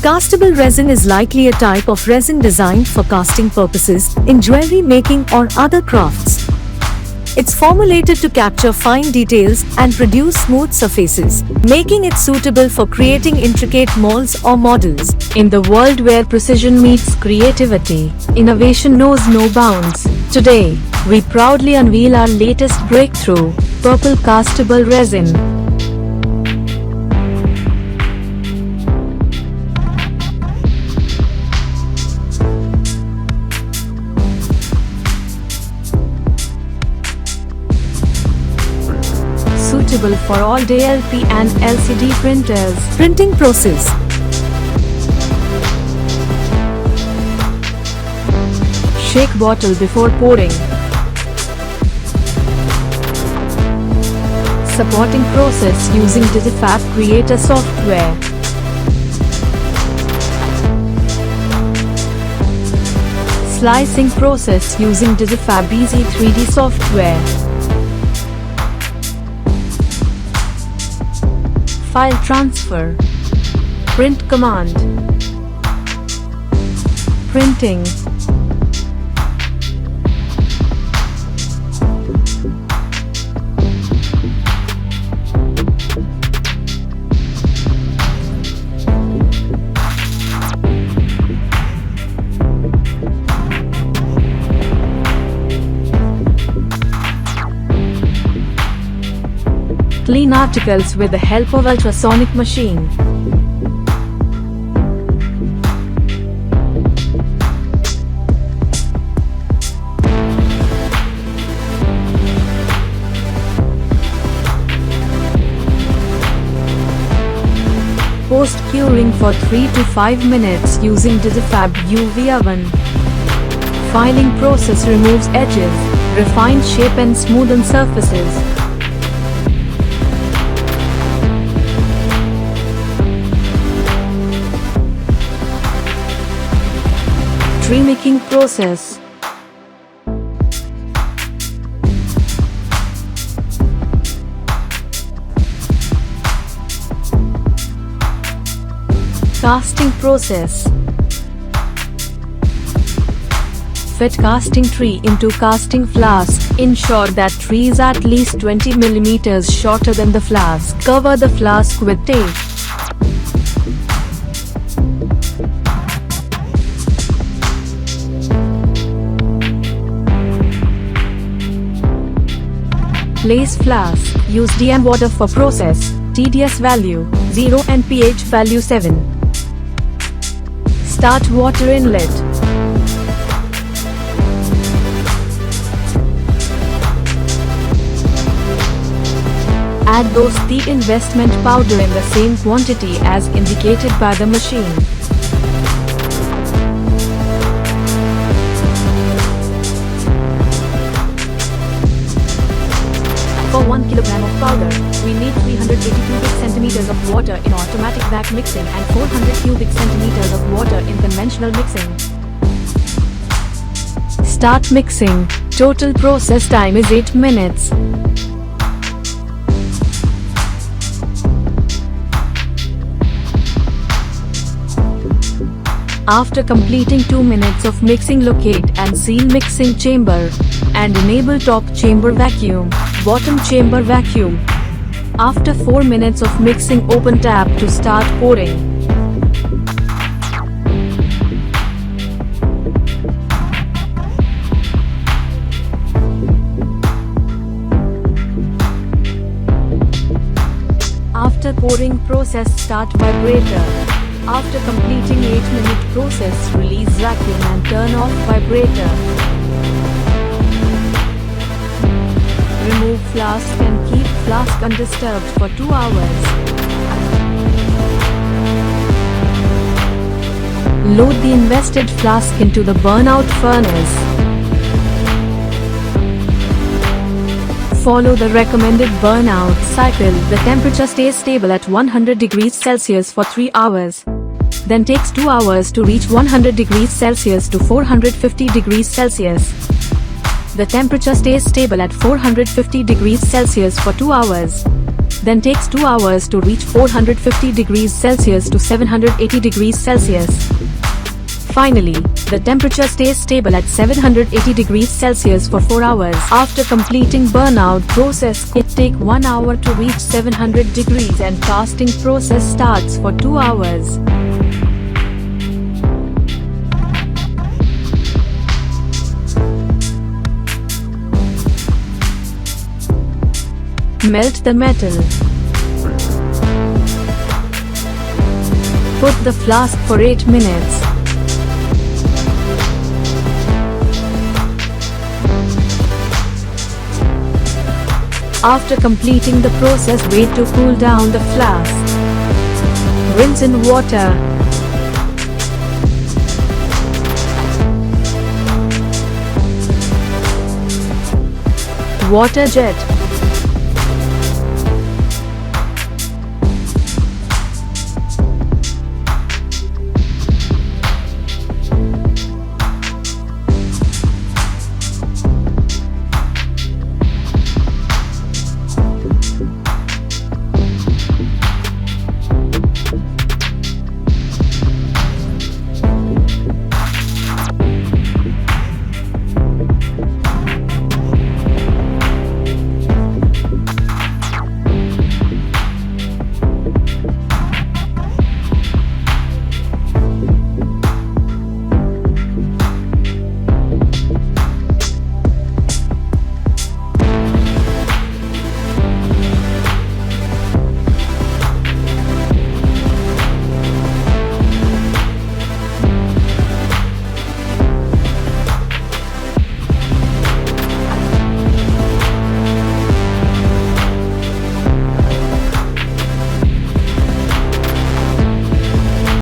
Castable resin is likely a type of resin designed for casting purposes in jewelry making or other crafts. It's formulated to capture fine details and produce smooth surfaces, making it suitable for creating intricate molds or models. In the world where precision meets creativity, innovation knows no bounds. Today, we proudly unveil our latest breakthrough, Purple Castable Resin. Suitable for all DLP and LCD printers. Printing process. Shake bottle before pouring. Supporting process using Digifabb Creator software. Slicing process using Digifabb Easy 3D software. File transfer. Print command. Printing. Clean articles with the help of ultrasonic machine. Post curing for 3 to 5 minutes using Digifabb UV oven. Filing process removes edges, refined shape and smoothen surfaces. Tree making process. Casting process. Fit casting tree into casting flask. Ensure that tree is at least 20 mm shorter than the flask. Cover the flask with tape. Place flask. Use DM water for process. TDS value 0 and pH value 7. Start water inlet. Add dose the investment powder in the same quantity as indicated by the machine. For 1 kg of powder, we need 380 cubic centimeters of water in automatic vac mixing and 400 cubic centimeters of water in conventional mixing. Start mixing. Total process time is 8 minutes. After completing 2 minutes of mixing, locate and seal mixing chamber and enable top chamber vacuum, bottom chamber vacuum. After 4 minutes of mixing, open tap to start pouring. After pouring process, start vibrator. After completing 8-minute process, release vacuum and turn off vibrator. Remove flask and keep flask undisturbed for 2 hours. Load the invested flask into the burnout furnace. Follow the recommended burnout cycle. The temperature stays stable at 100 degrees Celsius for 3 hours. Then takes 2 hours to reach 100 degrees Celsius to 450 degrees Celsius. The temperature stays stable at 450 degrees Celsius for 2 hours. then takes 2 hours to reach 450 degrees Celsius to 780 degrees Celsius. Finally, the temperature stays stable at 780 degrees Celsius for 4 hours. After completing burnout process, it takes 1 hour to reach 700 degrees and casting process starts for 2 hours. Melt the metal. Put the flask for 8 minutes. After completing the process, wait to cool down the flask. Rinse in water. Water jet.